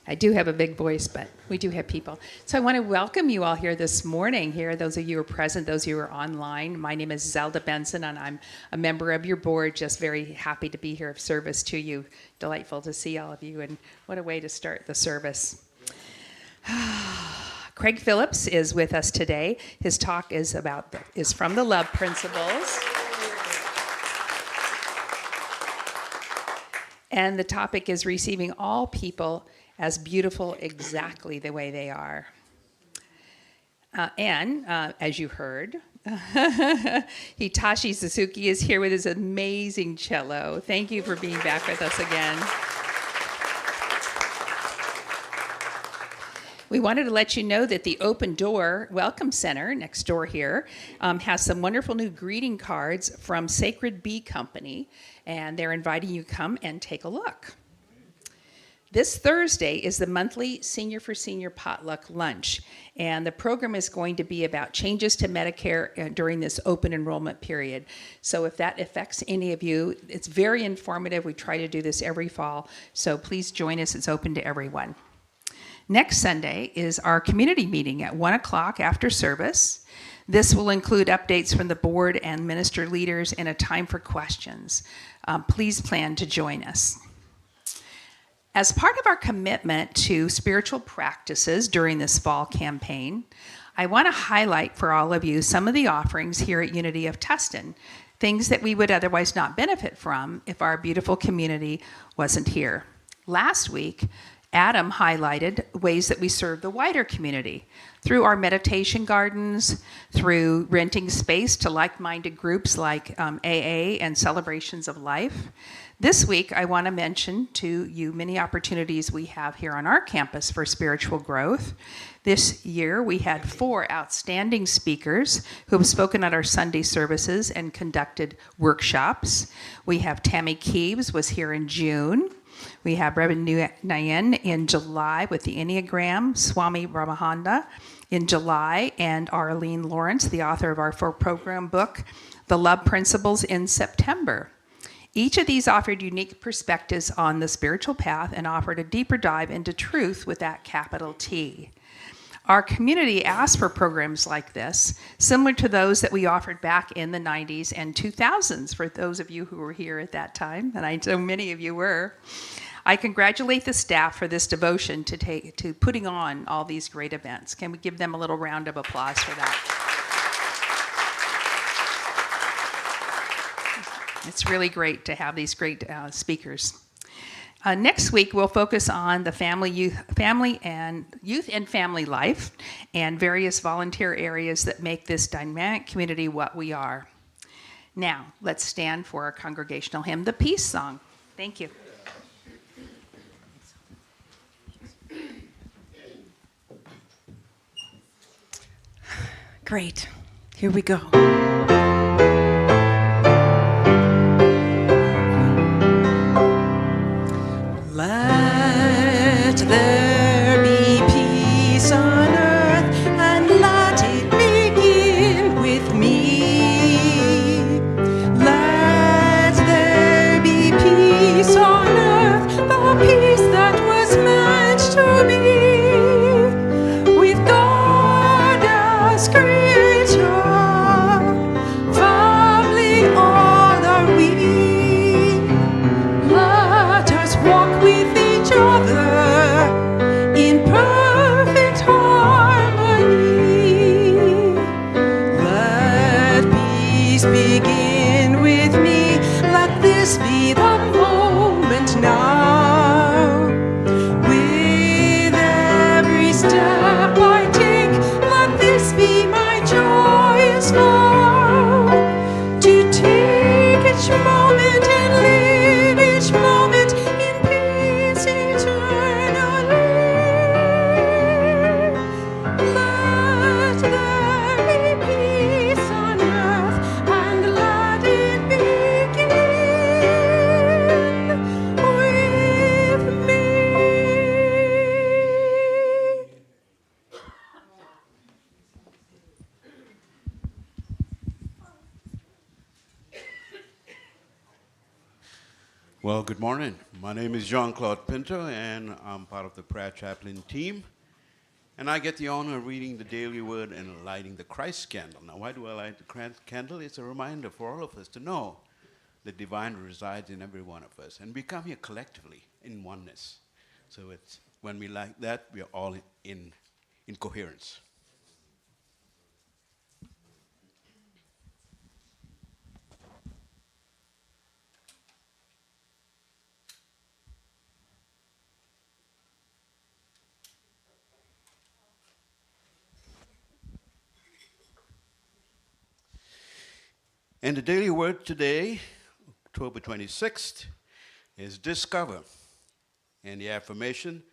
I do have a big voice, but we do have people. So I want to welcome you all here this morning. Here, those of you who are present, those of you who are online. My name is Zelda Benson, and I'm a member of your board. Just very happy to be here of service to you. Delightful to see all of you, and what a way to start the service. Craig Phillips is with us today. His talk is from the Love Principles. And the topic is receiving all people as beautiful exactly the way they are. As you heard, Hitachi Suzuki is here with his amazing cello. Thank you for being back with us again. We wanted to let you know that the Open Door Welcome Center next door here has some wonderful new greeting cards from Sacred Bee Company, and they're inviting you to come and take a look. This Thursday is the monthly Senior for Senior potluck lunch, and the program is going to be about changes to Medicare during this open enrollment period. So if that affects any of you, it's very informative. We try to do this every fall, so please join us. It's open to everyone. Next Sunday is our community meeting at 1 o'clock after service. This will include updates from the board and minister leaders and a time for questions. Please plan to join us. As part of our commitment to spiritual practices during this fall campaign, I want to highlight for all of you some of the offerings here at Unity of Tustin, things that we would otherwise not benefit from if our beautiful community wasn't here. Last week, Adam highlighted ways that we serve the wider community through our meditation gardens, through renting space to like-minded groups like AA and Celebrations of Life. This week, I want to mention to you many opportunities we have here on our campus for spiritual growth. This year, we had 4 outstanding speakers who have spoken at our Sunday services and conducted workshops. We have Tammy Keeves was here in June. We have Reverend Nayan in July with the Enneagram, Swami Brahmananda in July, and Arlene Lawrence, the author of our program book, The Love Principles, in September. Each of these offered unique perspectives on the spiritual path and offered a deeper dive into truth with that capital T. Our community asked for programs like this, similar to those that we offered back in the 90s and 2000s, for those of you who were here at that time, and I know many of you were. I congratulate the staff for this devotion to putting on all these great events. Can we give them a little round of applause for that? It's really great to have these great speakers. Next week, we'll focus on the youth and family life and various volunteer areas that make this dynamic community what we are. Now, let's stand for our congregational hymn, the Peace Song. Thank you. Great. Here we go. Let there be peace on earth, and let it begin with me. Let there be peace on earth, the peace that was meant to be, with God as creator, family all are we. Let us walk with each other in perfect harmony. Let peace begin with me. Let this be the moment now. With every step I take, let this be my joyous vow. To take each moment and live each moment in peace eternally. Let there be peace on earth, and let it begin with me. Well, good morning. My name is Jean-Claude Pinto, and I'm part of the prayer chaplain team. And I get the honor of reading the daily word and lighting the Christ candle. Now, why do I light the Christ candle? It's a reminder for all of us to know the divine resides in every one of us, and we come here collectively in oneness. So it's when we light that, we are all in coherence. And the daily word today, October 26th, is discover. And the affirmation,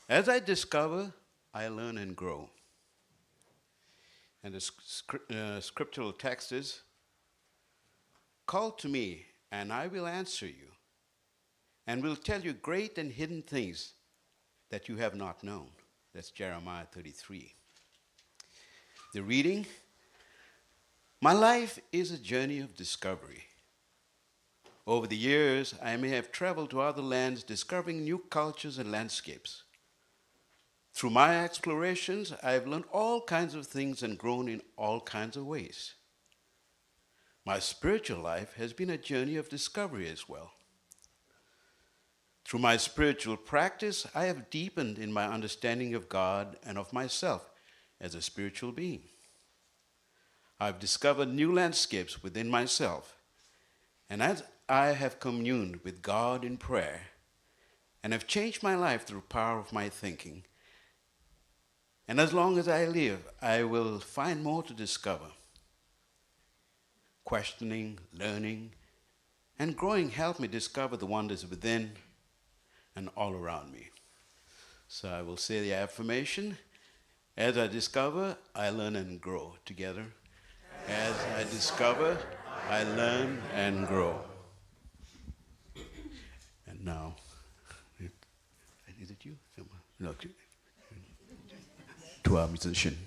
as I discover, I learn and grow. And the scriptural text is, call to me, and I will answer you, and will tell you great and hidden things that you have not known. That's Jeremiah 33. The reading, my life is a journey of discovery. Over the years, I may have traveled to other lands, discovering new cultures and landscapes. Through my explorations, I have learned all kinds of things and grown in all kinds of ways. My spiritual life has been a journey of discovery as well. Through my spiritual practice, I have deepened in my understanding of God and of myself as a spiritual being. I've discovered new landscapes within myself, and as I have communed with God in prayer and have changed my life through the power of my thinking, and as long as I live, I will find more to discover. Questioning, learning, and growing help me discover the wonders within and all around me. So I will say the affirmation, as I discover, I learn and grow. Together. As I discover, I learn and grow. And now, is it you? No, to our musician.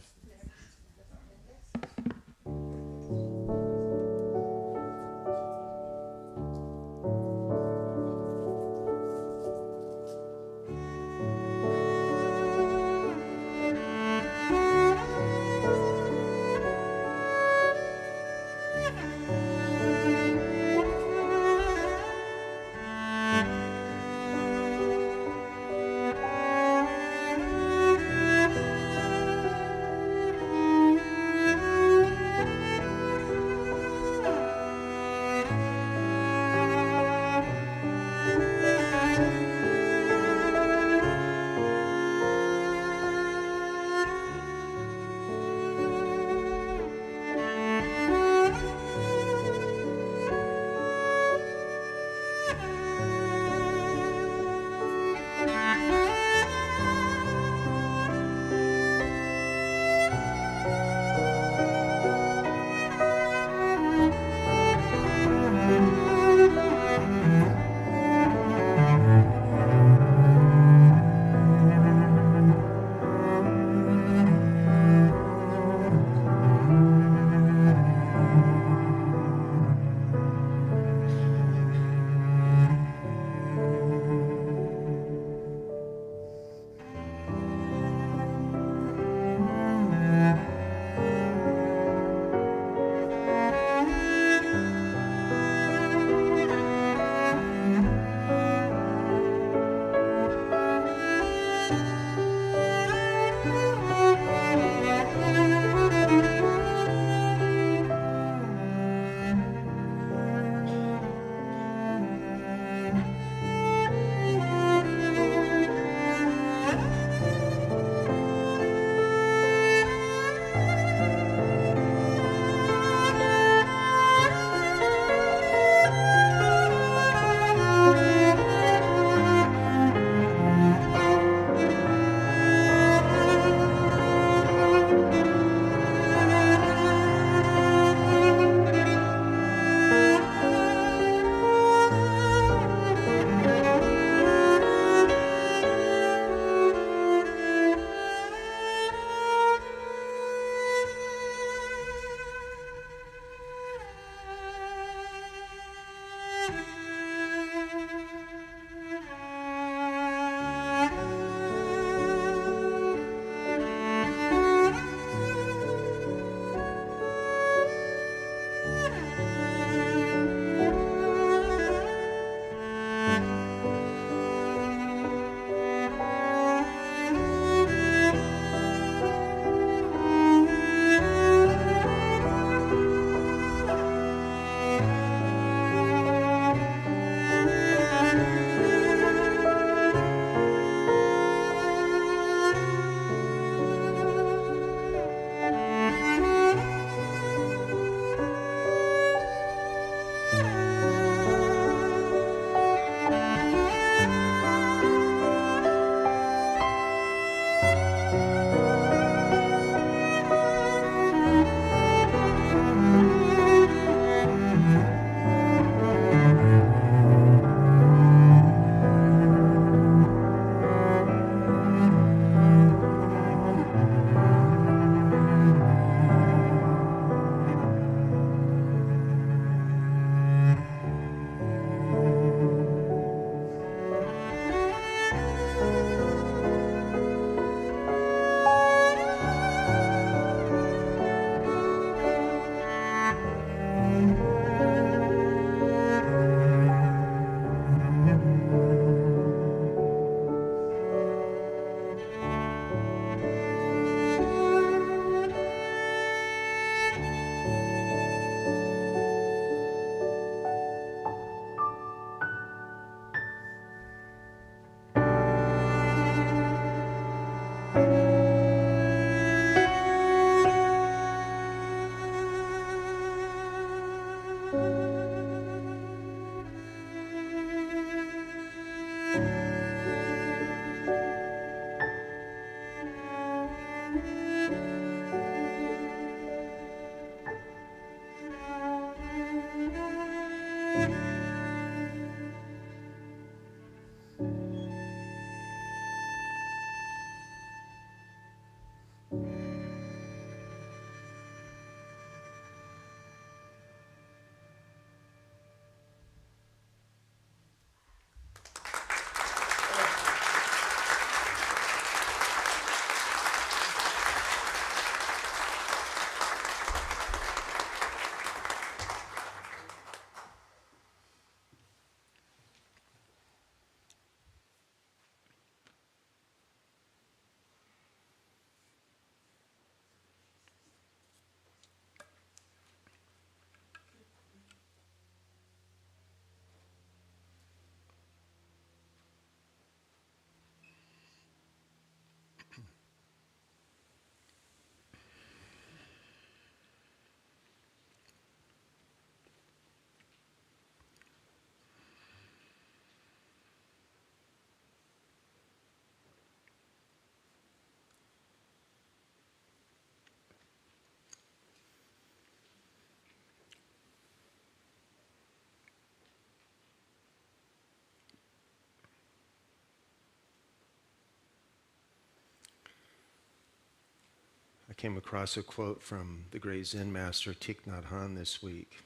I came across a quote from the great Zen master Thich Nhat Hanh this week.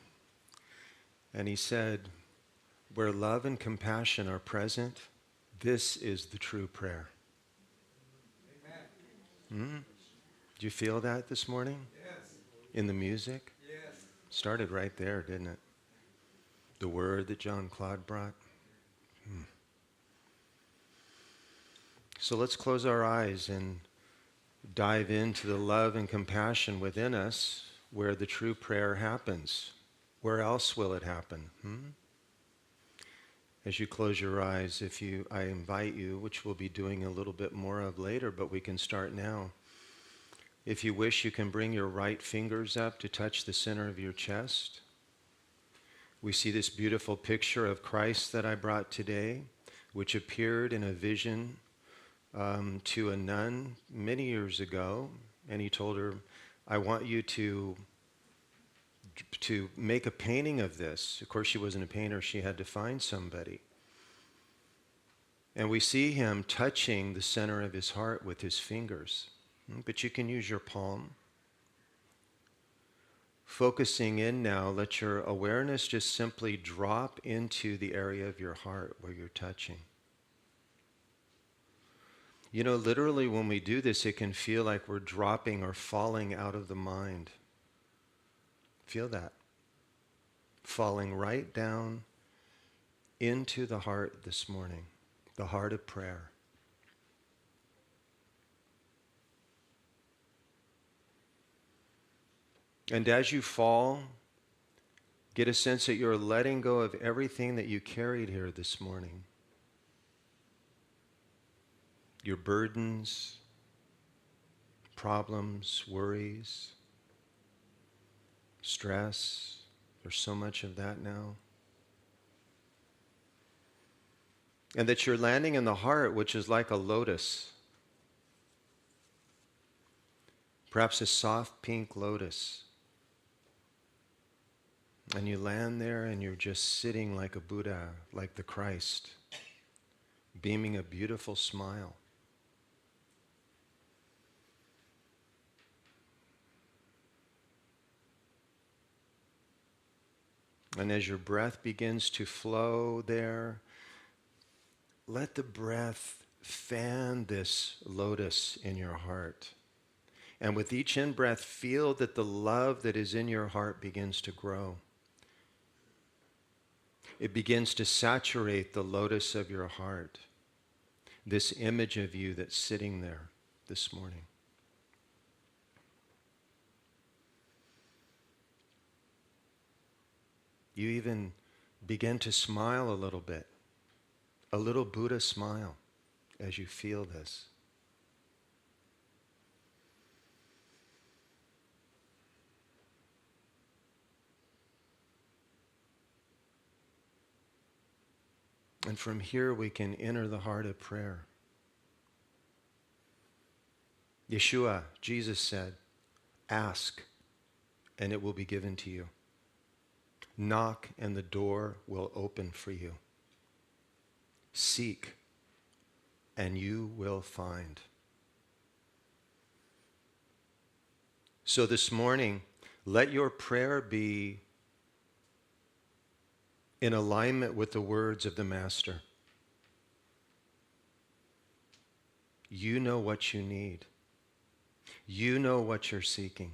And he said, "Where love and compassion are present, this is the true prayer." Amen. Do you feel that this morning? Yes. In the music? Yes. Started right there, didn't it? The word that John Claude brought. So let's close our eyes and dive into the love and compassion within us where the true prayer happens. Where else will it happen? As you close your eyes, I invite you, which we'll be doing a little bit more of later, but we can start now. If you wish, you can bring your right fingers up to touch the center of your chest. We see this beautiful picture of Christ that I brought today, which appeared in a vision to a nun many years ago, and he told her, "I want you to make a painting of this." Of course, she wasn't a painter, she had to find somebody. And we see him touching the center of his heart with his fingers. But you can use your palm. Focusing in now, let your awareness just simply drop into the area of your heart where you're touching. You know, literally when we do this, it can feel like we're dropping or falling out of the mind. Feel that. Falling right down into the heart this morning, the heart of prayer. And as you fall, get a sense that you're letting go of everything that you carried here this morning. Your burdens, problems, worries, stress. There's so much of that now. And that you're landing in the heart, which is like a lotus. Perhaps a soft pink lotus. And you land there and you're just sitting like a Buddha, like the Christ, beaming a beautiful smile. And as your breath begins to flow there, let the breath fan this lotus in your heart. And with each in-breath, feel that the love that is in your heart begins to grow. It begins to saturate the lotus of your heart, this image of you that's sitting there this morning. You even begin to smile a little bit, a little Buddha smile as you feel this. And from here we can enter the heart of prayer. Yeshua, Jesus said, "Ask, and it will be given to you. Knock and the door will open for you. Seek and you will find. So this morning, let your prayer be in alignment with the words of the Master. You know what you need. You know what you're seeking.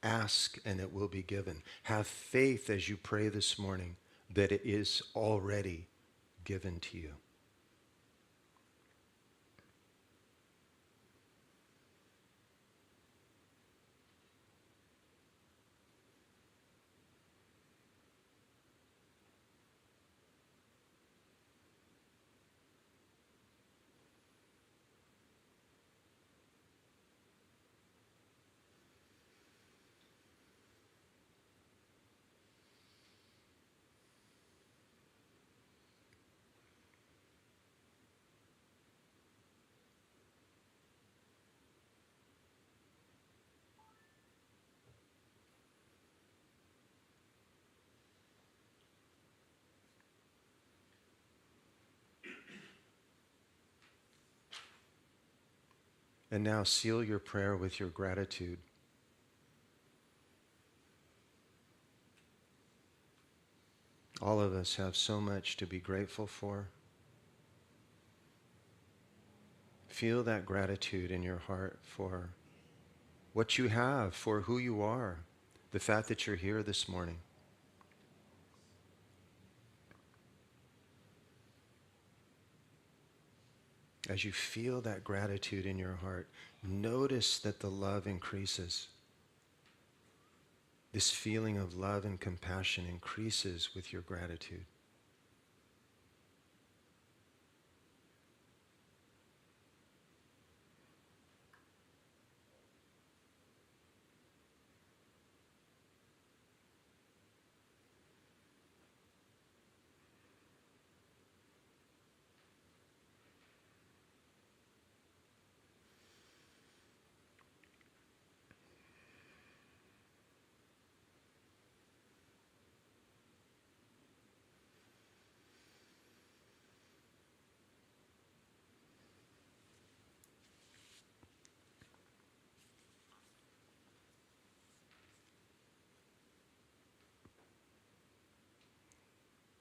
Ask and it will be given. Have faith as you pray this morning that it is already given to you. And now seal your prayer with your gratitude. All of us have so much to be grateful for. Feel that gratitude in your heart for what you have, for who you are, the fact that you're here this morning. As you feel that gratitude in your heart, notice that the love increases. This feeling of love and compassion increases with your gratitude.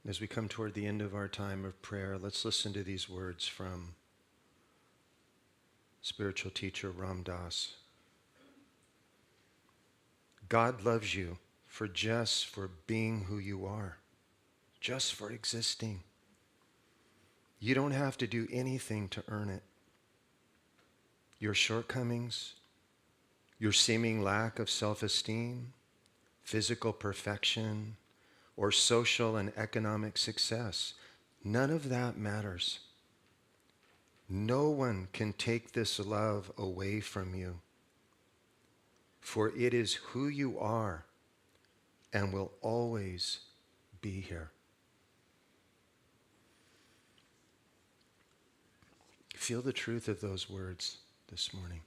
As we come toward the end of our time of prayer, let's listen to these words from spiritual teacher Ram Dass. God loves you for being who you are, just for existing. You don't have to do anything to earn it. Your shortcomings, your seeming lack of self-esteem, physical perfection, or social and economic success, none of that matters. No one can take this love away from you, for it is who you are and will always be here. Feel the truth of those words this morning.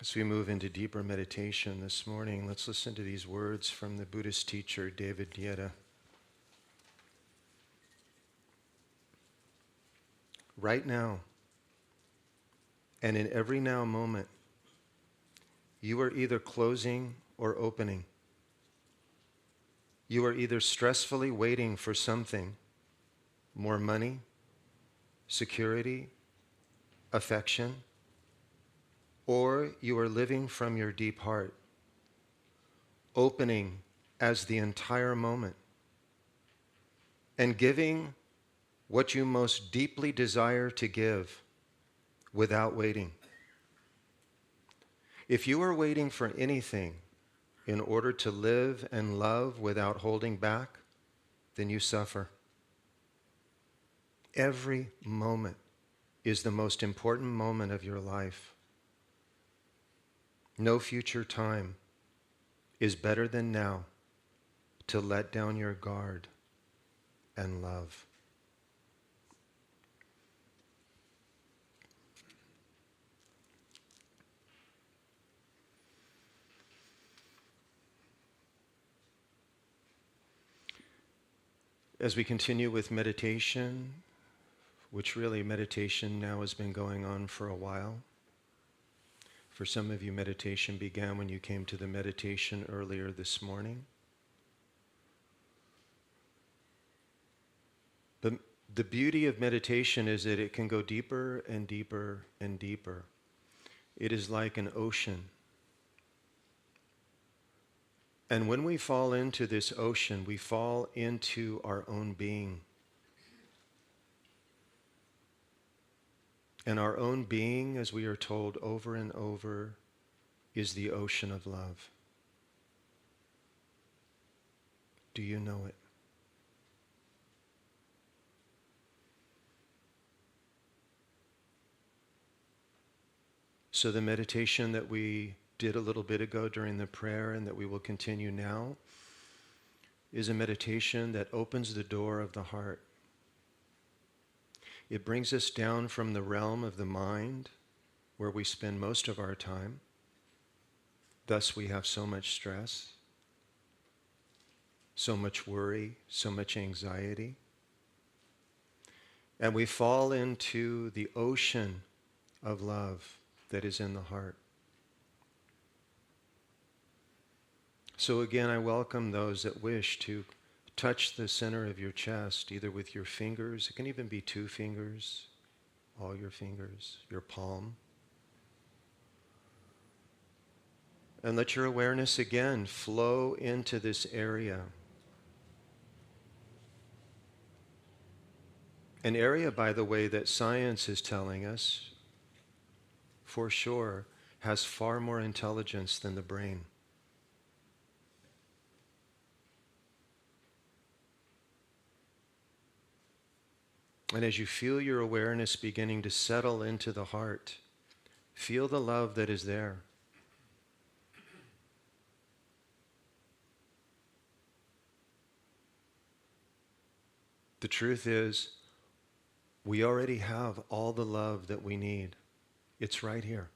As we move into deeper meditation this morning, let's listen to these words from the Buddhist teacher David Dieta. Right now, and in every now moment, you are either closing or opening. You are either stressfully waiting for something, more money, security, affection, or you are living from your deep heart, opening as the entire moment, and giving what you most deeply desire to give without waiting. If you are waiting for anything in order to live and love without holding back, then you suffer. Every moment is the most important moment of your life. No future time is better than now to let down your guard and love. As we continue with meditation, which really meditation now has been going on for a while. For some of you, meditation began when you came to the meditation earlier this morning. But the beauty of meditation is that it can go deeper and deeper and deeper. It is like an ocean. And when we fall into this ocean, we fall into our own being. And our own being, as we are told over and over, is the ocean of love. Do you know it? So the meditation that we did a little bit ago during the prayer and that we will continue now is a meditation that opens the door of the heart. It brings us down from the realm of the mind, where we spend most of our time. Thus we have so much stress, so much worry, so much anxiety. And we fall into the ocean of love that is in the heart. So again, I welcome those that wish to touch the center of your chest, either with your fingers. It can even be 2 fingers, all your fingers, your palm. And let your awareness again flow into this area. An area, by the way, that science is telling us, for sure, has far more intelligence than the brain. And as you feel your awareness beginning to settle into the heart, feel the love that is there. The truth is, we already have all the love that we need. It's right here.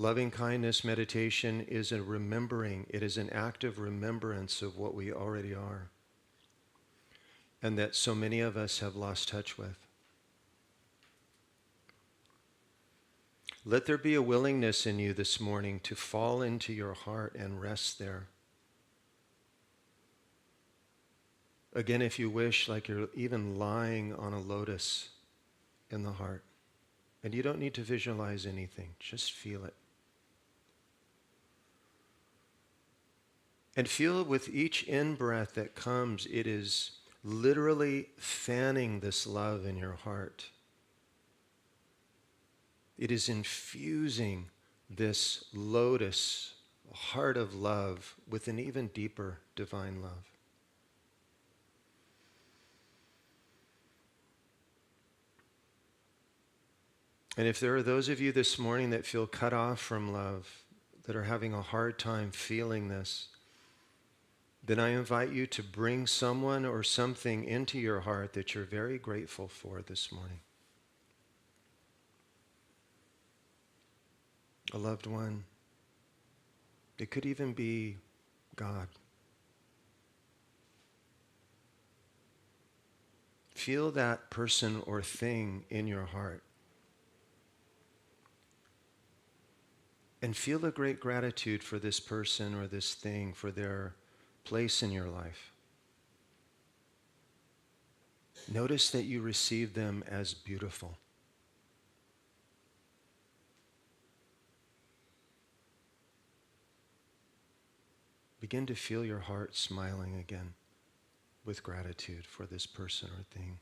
Loving kindness meditation is a remembering. It is an active remembrance of what we already are, and that so many of us have lost touch with. Let there be a willingness in you this morning to fall into your heart and rest there. Again, if you wish, like you're even lying on a lotus in the heart. And you don't need to visualize anything, just feel it. And feel with each in-breath that comes, it is literally fanning this love in your heart. It is infusing this lotus, heart of love, with an even deeper divine love. And if there are those of you this morning that feel cut off from love, that are having a hard time feeling this, then I invite you to bring someone or something into your heart that you're very grateful for this morning. a loved one. It could even be God. Feel that person or thing in your heart. And feel a great gratitude for this person or this thing, for their place in your life. Notice that you receive them as beautiful. Begin to feel your heart smiling again with gratitude for this person or thing.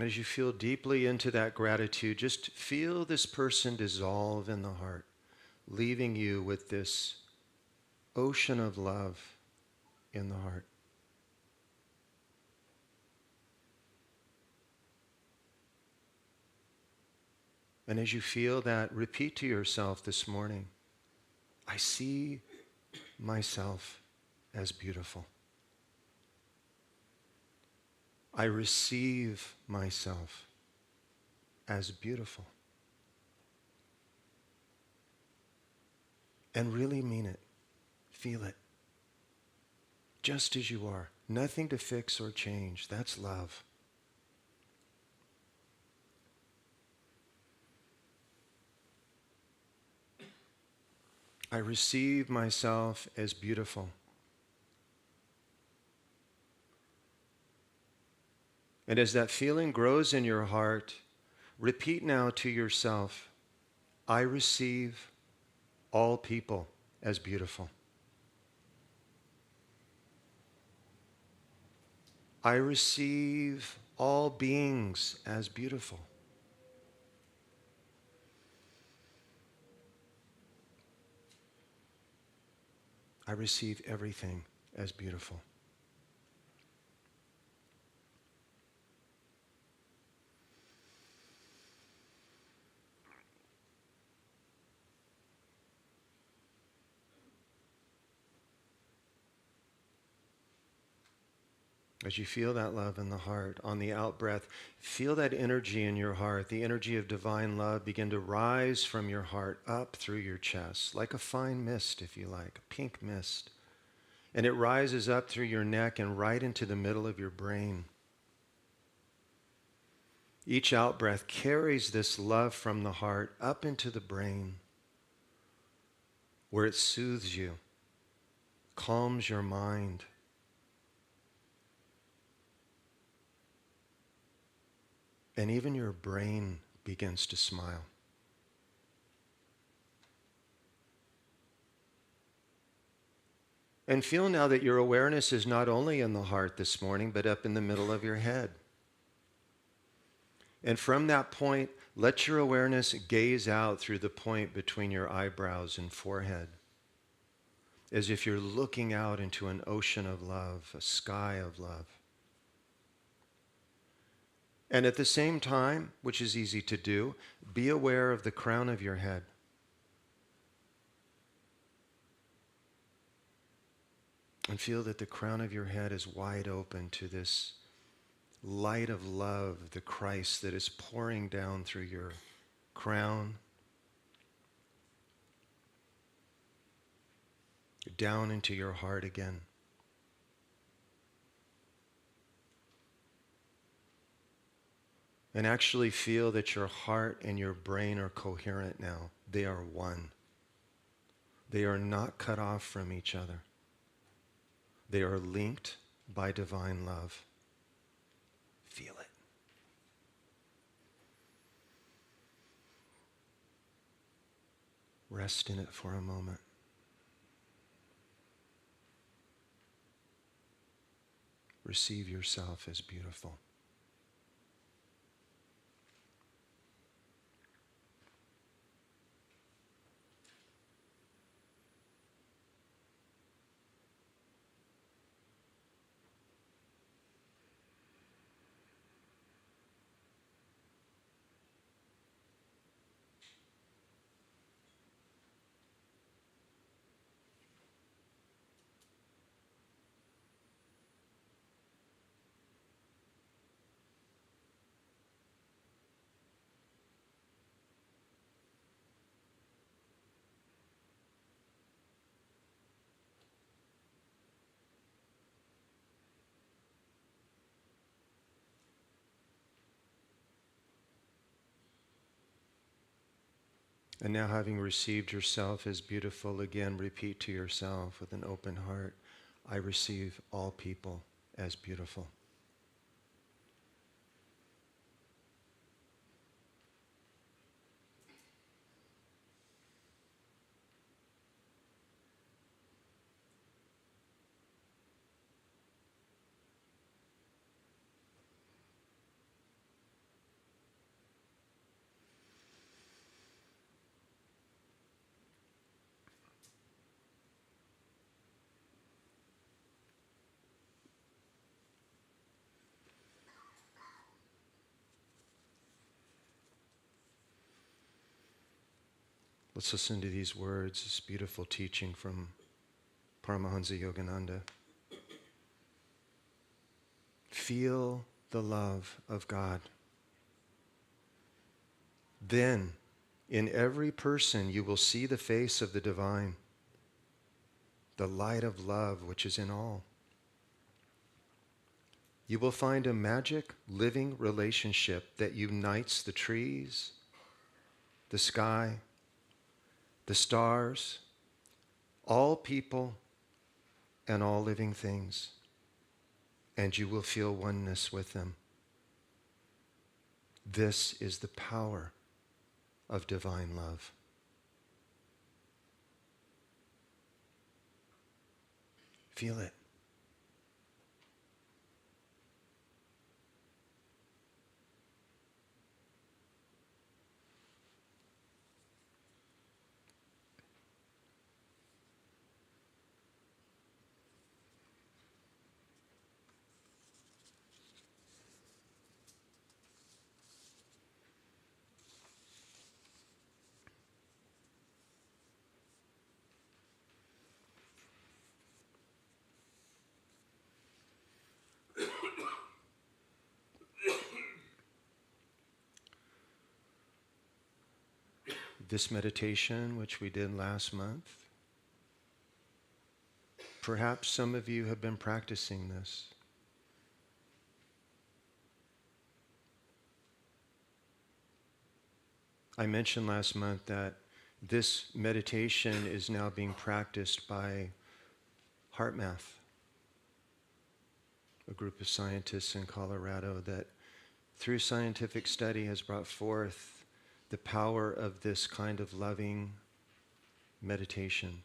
As you feel deeply into that gratitude, just feel this person dissolve in the heart, leaving you with this ocean of love in the heart. And as you feel that, repeat to yourself this morning, I see myself as beautiful. I receive myself as beautiful. And really mean it. Feel it. Just as you are. Nothing to fix or change. That's love. I receive myself as beautiful. And as that feeling grows in your heart, repeat now to yourself, I receive all people as beautiful. I receive all beings as beautiful. I receive everything as beautiful. As you feel that love in the heart, on the out-breath, feel that energy in your heart, the energy of divine love begin to rise from your heart up through your chest, like a fine mist, if you like, a pink mist. And it rises up through your neck and right into the middle of your brain. Each out-breath carries this love from the heart up into the brain, where it soothes you, calms your mind, and even your brain begins to smile. And feel now that your awareness is not only in the heart this morning, but up in the middle of your head. And from that point, let your awareness gaze out through the point between your eyebrows and forehead, as if you're looking out into an ocean of love, a sky of love. And at the same time, which is easy to do, be aware of the crown of your head. And feel that the crown of your head is wide open to this light of love, the Christ that is pouring down through your crown, down into your heart again. And actually feel that your heart and your brain are coherent now. They are one. They are not cut off from each other. They are linked by divine love. Feel it. Rest in it for a moment. Receive yourself as beautiful. And now, having received yourself as beautiful, again repeat to yourself with an open heart, I receive all people as beautiful. Let's listen to these words, this beautiful teaching from Paramahansa Yogananda. Feel the love of God. Then, in every person, you will see the face of the divine, the light of love which is in all. You will find a magic, living relationship that unites the trees, the sky, the stars, all people, and all living things, and you will feel oneness with them. This is the power of divine love. Feel it. This meditation, which we did last month, perhaps some of you have been practicing this. I mentioned last month that this meditation is now being practiced by HeartMath, a group of scientists in Colorado that through scientific study has brought forth the power of this kind of loving meditation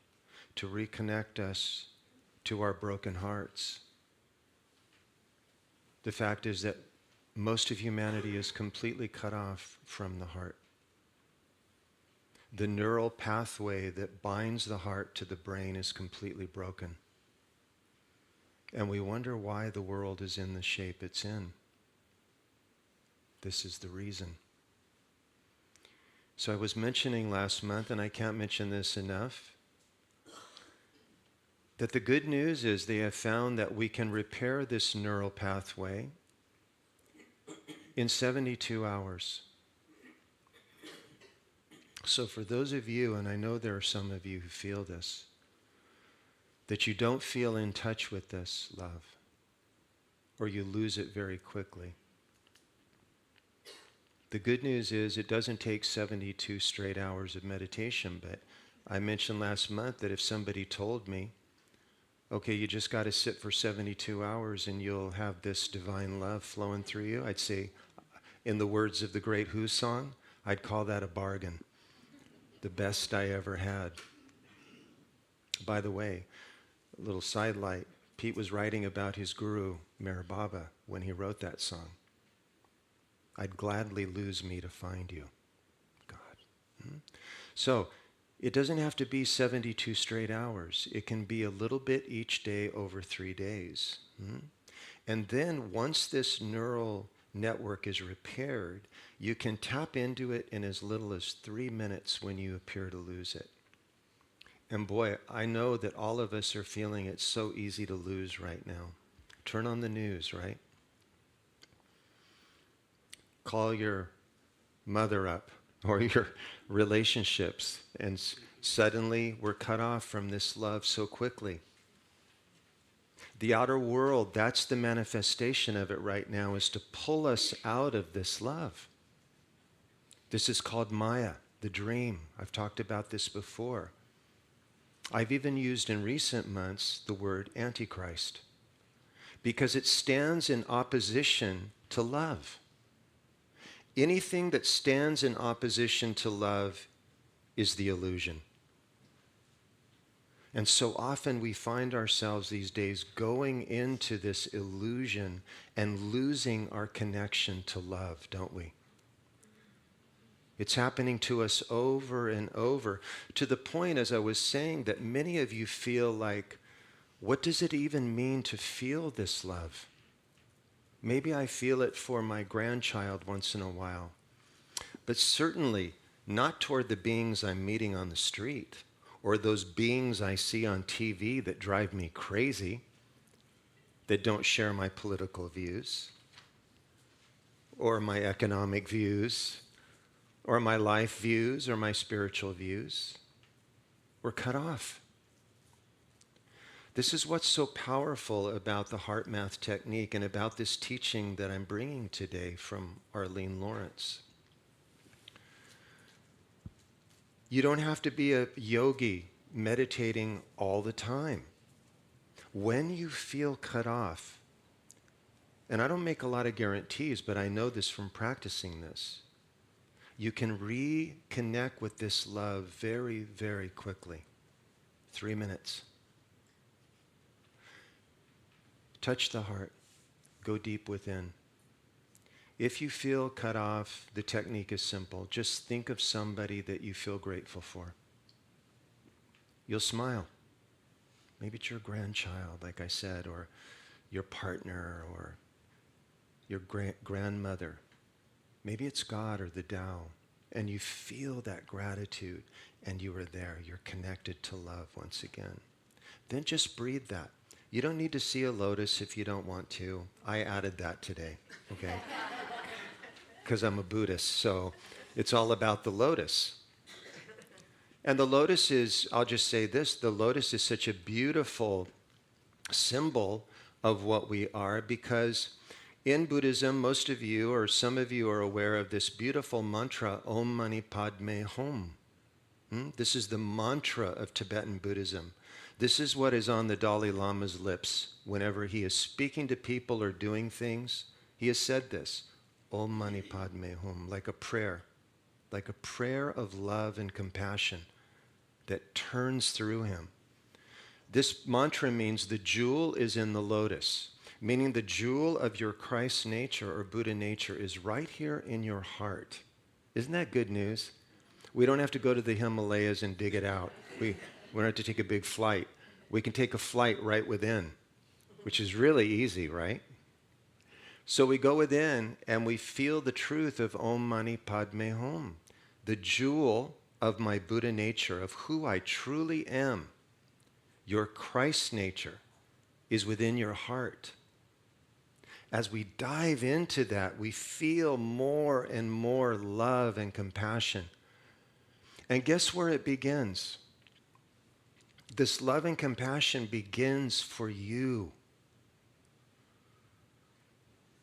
to reconnect us to our broken hearts. The fact is that most of humanity is completely cut off from the heart. The neural pathway that binds the heart to the brain is completely broken. And we wonder why the world is in the shape it's in. This is the reason. So I was mentioning last month, and I can't mention this enough, that the good news is they have found that we can repair this neural pathway in 72 hours. So for those of you, and I know there are some of you who feel this, that you don't feel in touch with this love, or you lose it very quickly. The good news is it doesn't take 72 straight hours of meditation, but I mentioned last month that if somebody told me, okay, you just got to sit for 72 hours and you'll have this divine love flowing through you, I'd say, in the words of the great Who song, I'd call that a bargain. The best I ever had. By the way, a little sidelight, Pete was writing about his guru, Meher Baba, when he wrote that song. I'd gladly lose me to find you, God. So it doesn't have to be 72 straight hours. It can be a little bit each day over 3 days. And then once this neural network is repaired, you can tap into it in as little as 3 minutes when you appear to lose it. And boy, I know that all of us are feeling it's so easy to lose right now. Turn on the news, right? Call your mother up or your relationships, and suddenly we're cut off from this love so quickly. The outer world, that's the manifestation of it right now, is to pull us out of this love. This is called Maya. the dream. I've talked about this before. I've even used in recent months the word Antichrist because it stands in opposition to love. Anything that stands in opposition to love is the illusion. And so often we find ourselves these days going into this illusion and losing our connection to love, don't we? It's happening to us over and over, to the point, as I was saying, that many of you feel like, what does it even mean to feel this love? Maybe I feel it for my grandchild once in a while, but certainly not toward the beings I'm meeting on the street or those beings I see on TV that drive me crazy, that don't share my political views or my economic views or my life views or my spiritual views. We're cut off. This is what's so powerful about the heart math technique and about this teaching that I'm bringing today from Arlene Lawrence. You don't have to be a yogi meditating all the time. When you feel cut off, and I don't make a lot of guarantees, but I know this from practicing this, you can reconnect with this love very, very quickly. 3 minutes. Touch the heart. Go deep within. If you feel cut off, the technique is simple. Just think of somebody that you feel grateful for. You'll smile. Maybe it's your grandchild, like I said, or your partner, or your grandmother. Maybe it's God or the Tao, and you feel that gratitude, and you are there. You're connected to love once again. Then just breathe that. You don't need to see a lotus if you don't want to. I added that today, okay? Because I'm a Buddhist, so it's all about the lotus. And the lotus is, I'll just say this, the lotus is such a beautiful symbol of what we are, because in Buddhism, most of you or some of you are aware of this beautiful mantra, Om Mani Padme Hum. This is the mantra of Tibetan Buddhism. This is what is on the Dalai Lama's lips whenever he is speaking to people or doing things. He has said this, Om Mani Padme Hum, like a prayer of love and compassion that turns through him. This mantra means the jewel is in the lotus, meaning the jewel of your Christ nature or Buddha nature is right here in your heart. Isn't that good news? We don't have to go to the Himalayas and dig it out. We don't have to take a big flight. We can take a flight right within, which is really easy, right? So we go within and we feel the truth of Om Mani Padme Hum, the jewel of my Buddha nature, of who I truly am. Your Christ nature is within your heart. As we dive into that, we feel more and more love and compassion. And guess where it begins? This love and compassion begins for you.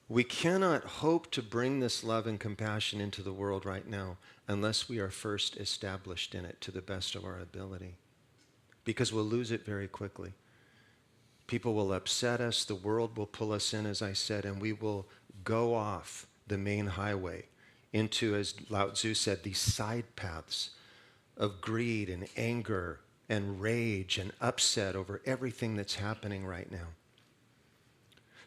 We cannot hope to bring this love and compassion into the world right now unless we are first established in it to the best of our ability, because we'll lose it very quickly. People will upset us, the world will pull us in, as I said, and we will go off the main highway into, as Lao Tzu said, these side paths of greed and anger and rage and upset over everything that's happening right now.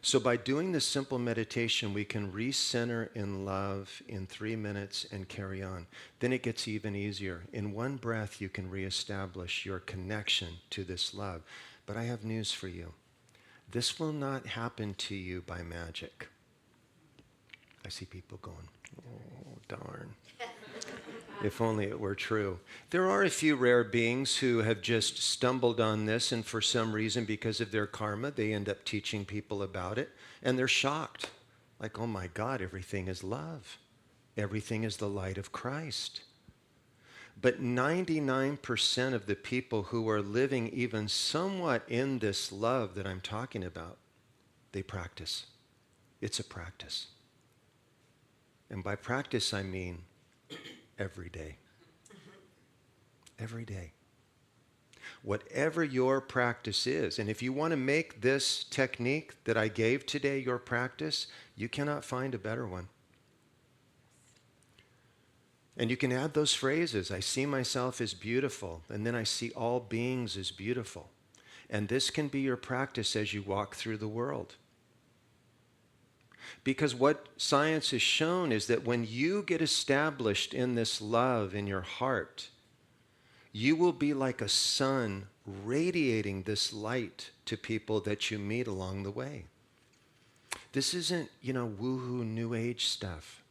So by doing this simple meditation, we can recenter in love in 3 minutes and carry on. Then it gets even easier. In one breath, you can reestablish your connection to this love. But I have news for you. This will not happen to you by magic. I see people going, oh, darn. If only it were true. There are a few rare beings who have just stumbled on this, and for some reason, because of their karma, they end up teaching people about it, and they're shocked. Like, oh my God, everything is love. Everything is the light of Christ. But 99% of the people who are living even somewhat in this love that I'm talking about, they practice. It's a practice. And by practice, I mean every day. every day. Whatever your practice is, and if you want to make this technique that I gave today your practice, you cannot find a better one. And you can add those phrases, I see myself as beautiful, and then I see all beings as beautiful. And this can be your practice as you walk through the world. Because what science has shown is that when you get established in this love in your heart, you will be like a sun radiating this light to people that you meet along the way. This isn't, woohoo new age stuff.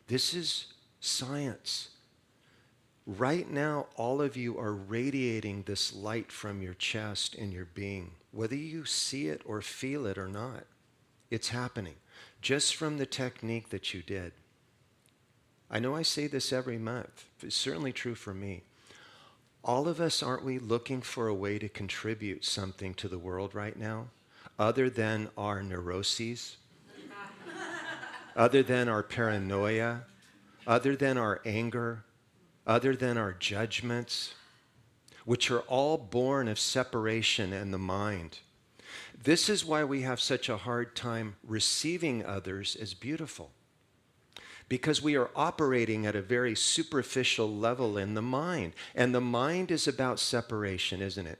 This is science. Right now, all of you are radiating this light from your chest and your being, whether you see it or feel it or not. It's happening just from the technique that you did. I know I say this every month. It's certainly true for me. All of us, aren't we looking for a way to contribute something to the world right now, other than our neuroses, other than our paranoia, other than our anger, other than our judgments, which are all born of separation in the mind? This is why we have such a hard time receiving others as beautiful. Because we are operating at a very superficial level in the mind. And the mind is about separation, isn't it?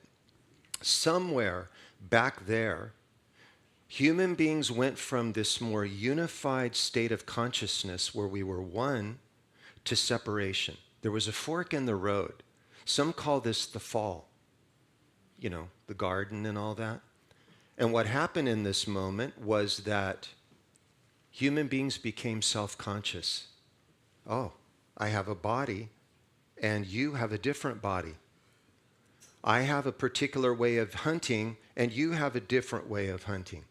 Somewhere back there, human beings went from this more unified state of consciousness where we were one to separation. There was a fork in the road. Some call this the fall. The garden and all that. And what happened in this moment was that human beings became self-conscious. Oh, I have a body, and you have a different body. I have a particular way of hunting, and you have a different way of hunting.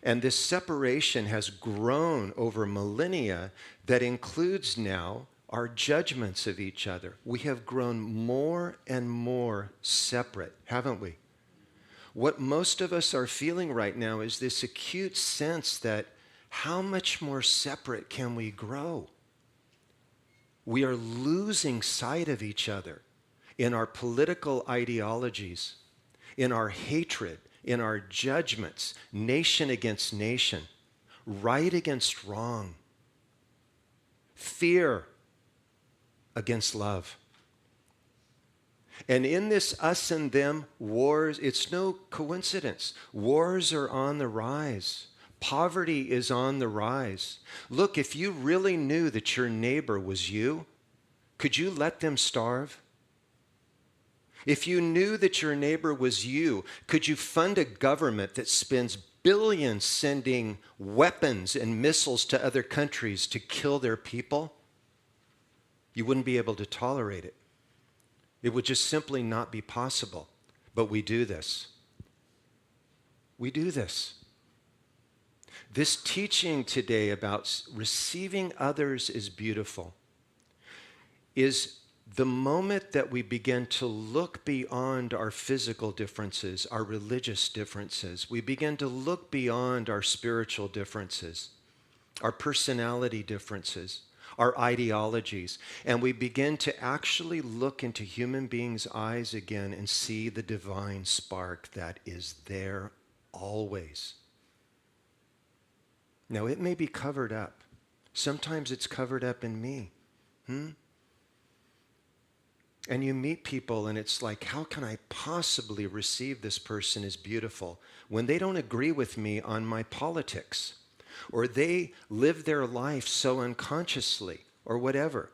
And this separation has grown over millennia that includes now our judgments of each other. We have grown more and more separate, haven't we? What most of us are feeling right now is this acute sense that how much more separate can we grow? We are losing sight of each other in our political ideologies, in our hatred, in our judgments, nation against nation, right against wrong, fear against love. And in this us and them wars, it's no coincidence. Wars are on the rise. Poverty is on the rise. Look, if you really knew that your neighbor was you, could you let them starve? If you knew that your neighbor was you, could you fund a government that spends billions sending weapons and missiles to other countries to kill their people? You wouldn't be able to tolerate it. It would just simply not be possible. But we do this. We do this. This teaching today about receiving others as beautiful is the moment that we begin to look beyond our physical differences, our religious differences. We begin to look beyond our spiritual differences, our personality differences, our ideologies, and we begin to actually look into human beings' eyes again and see the divine spark that is there always. Now, it may be covered up. Sometimes it's covered up in me. And you meet people and it's like, how can I possibly receive this person as beautiful when they don't agree with me on my politics? Or they live their life so unconsciously, or whatever.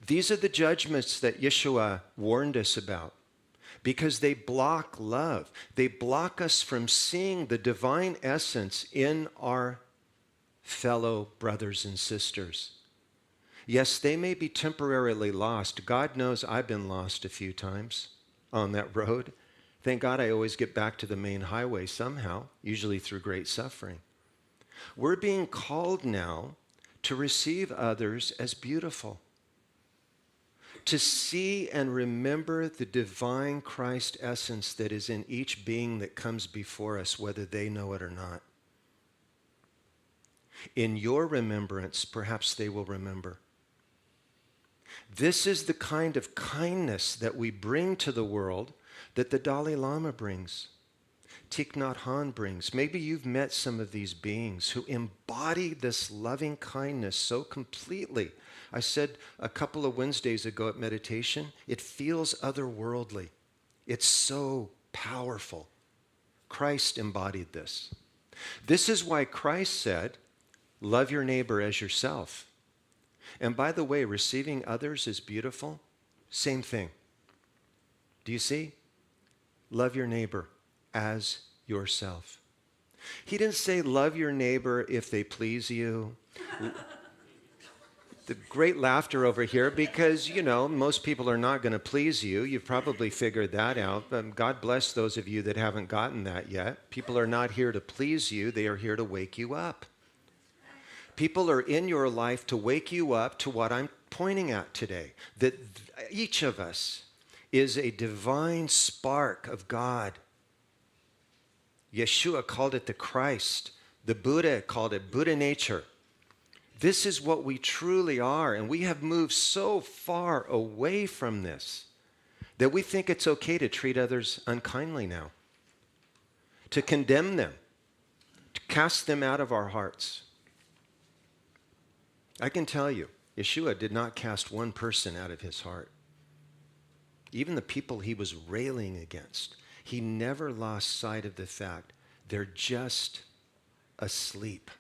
These are the judgments that Yeshua warned us about, because they block love. They block us from seeing the divine essence in our fellow brothers and sisters. Yes, they may be temporarily lost. God knows I've been lost a few times on that road. Thank God I always get back to the main highway somehow, usually through great suffering. We're being called now to receive others as beautiful, to see and remember the divine Christ essence that is in each being that comes before us, whether they know it or not. In your remembrance, perhaps they will remember. This is the kind of kindness that we bring to the world that the Dalai Lama brings, Thich Nhat Hanh brings. Maybe you've met some of these beings who embody this loving kindness so completely. I said a couple of Wednesdays ago at meditation, it feels otherworldly. It's so powerful. Christ embodied this. This is why Christ said, love your neighbor as yourself. And by the way, receiving others is beautiful. Same thing. Do you see? Love your neighbor as yourself. He didn't say love your neighbor if they please you. The great laughter over here because, most people are not going to please you. You've probably figured that out. But God bless those of you that haven't gotten that yet. People are not here to please you. They are here to wake you up. People are in your life to wake you up to what I'm pointing at today, that each of us is a divine spark of God. Yeshua called it the Christ. The Buddha called it Buddha nature. This is what we truly are, and we have moved so far away from this that we think it's okay to treat others unkindly now, to condemn them, to cast them out of our hearts. I can tell you, Yeshua did not cast one person out of his heart. Even the people he was railing against, he never lost sight of the fact they're just asleep.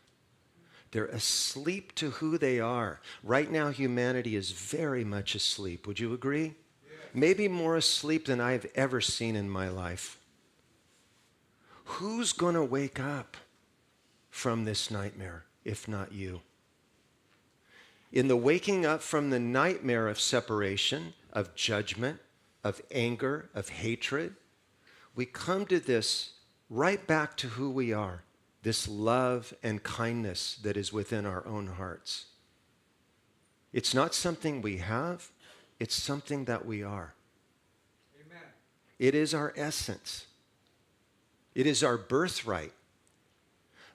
They're asleep to who they are. Right now, humanity is very much asleep. Would you agree? Yeah. Maybe more asleep than I've ever seen in my life. Who's going to wake up from this nightmare, if not you? In the waking up from the nightmare of separation, of judgment, of anger, of hatred, we come to this right back to who we are, this love and kindness that is within our own hearts. It's not something we have, it's something that we are. Amen. It is our essence. It is our birthright.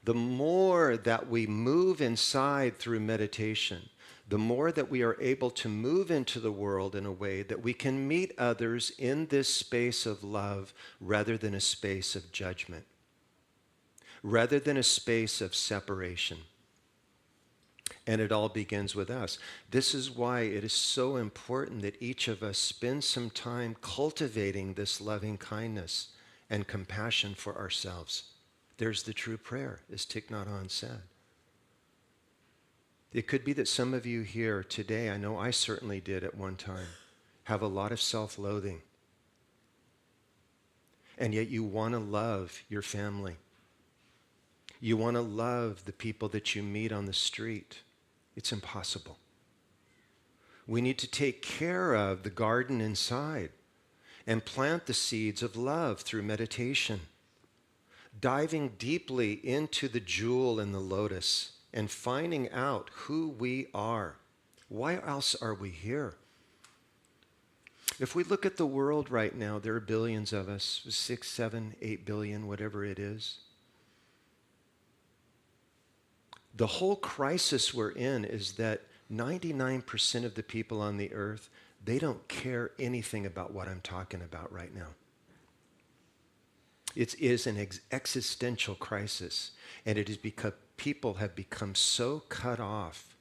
The more that we move inside through meditation, the more that we are able to move into the world in a way that we can meet others in this space of love rather than a space of judgment, rather than a space of separation. And it all begins with us. This is why it is so important that each of us spend some time cultivating this loving kindness and compassion for ourselves. There's the true prayer, as Thich Nhat Hanh said. It could be that some of you here today, I know I certainly did at one time, have a lot of self-loathing. And yet you want to love your family. You want to love the people that you meet on the street. It's impossible. We need to take care of the garden inside and plant the seeds of love through meditation, diving deeply into the jewel in the lotus and finding out who we are. Why else are we here? If we look at the world right now, there are billions of us, 6, 7, 8 billion, whatever it is. The whole crisis we're in is that 99% of the people on the earth, they don't care anything about what I'm talking about right now. It is an existential crisis, and it is because people have become so cut off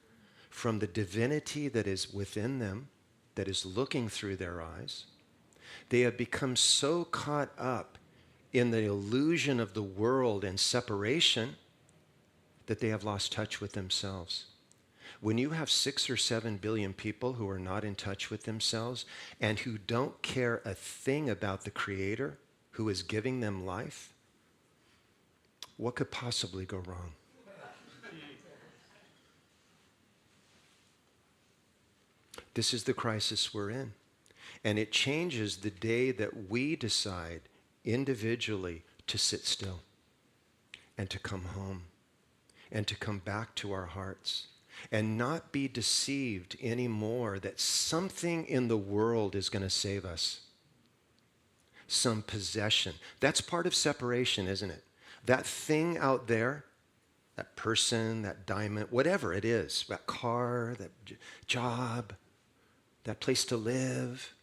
from the divinity that is within them, that is looking through their eyes. They have become so caught up in the illusion of the world and separation that they have lost touch with themselves. When you have 6 or 7 billion people who are not in touch with themselves and who don't care a thing about the Creator who is giving them life, what could possibly go wrong? This is the crisis we're in. And it changes the day that we decide individually to sit still and to come home and to come back to our hearts and not be deceived anymore that something in the world is going to save us. Some possession. That's part of separation, isn't it? That thing out there, that person, that diamond, whatever it is, that car, that job, that place to live.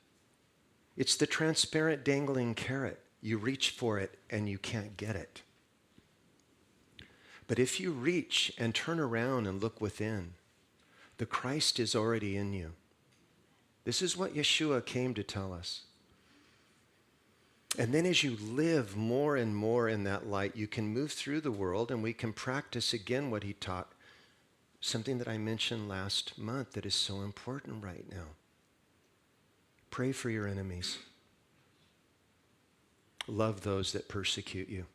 It's the transparent dangling carrot. You reach for it and you can't get it. But if you reach and turn around and look within, the Christ is already in you. This is what Yeshua came to tell us. And then as you live more and more in that light, you can move through the world and we can practice again what he taught. Something that I mentioned last month that is so important right now. Pray for your enemies. Love those that persecute you.